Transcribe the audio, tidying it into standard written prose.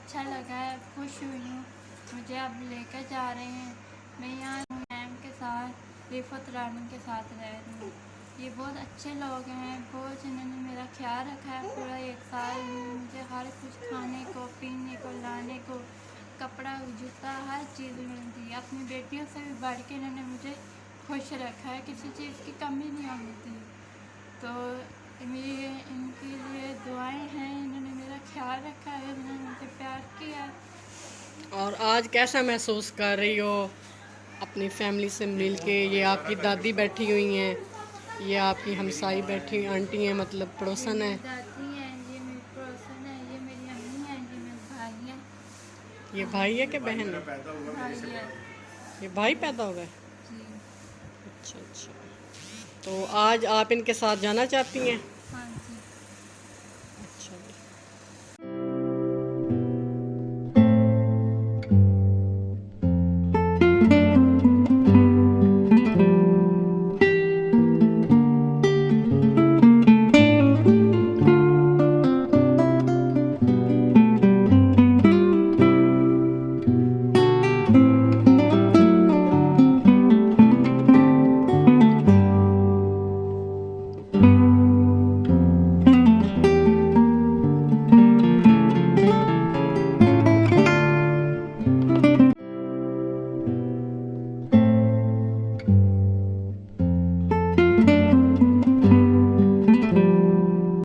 अच्छा लगा है, खुश हुई हूँ। मुझे अब लेकर जा रहे हैं। मैं यहाँ मैम के साथ, रिफत रानी के साथ रह रही हूँ। ये बहुत अच्छे लोग हैं, बहुत इन्होंने मेरा ख्याल रखा है पूरा 1 साल। मुझे हर कुछ खाने को, पीने को, लाने को, कपड़ा, जूता, हर चीज़ मिलती है। अपनी बेटियों से भी बढ़ के इन्होंने मुझे खुश रखा है, किसी चीज़ की कमी नहीं होनी थी। तो मेरी इनकी लिए दुआएं हैं, इन्होंने मेरा ख्याल रखा है, इन्होंने मुझे प्यार किया। और आज कैसा महसूस कर रही हो अपनी फैमिली से मिल के? ये आपकी दादी बैठी हुई हैं, ये आपकी हमसाई बैठी आंटी हैं, मतलब ये पड़ोसन है। मेरी दादी हैं, ये मेरी पड़ोसन है, ये मेरी अम्मी हैं, ये मेरे भाई हैं। ये भाई है कि बहन है? भाई है ये भाई पैदा हुआ है। जी। अच्छा अच्छा। तो आज आप इनके साथ जाना चाहती हैं? हाँ जी। अच्छा।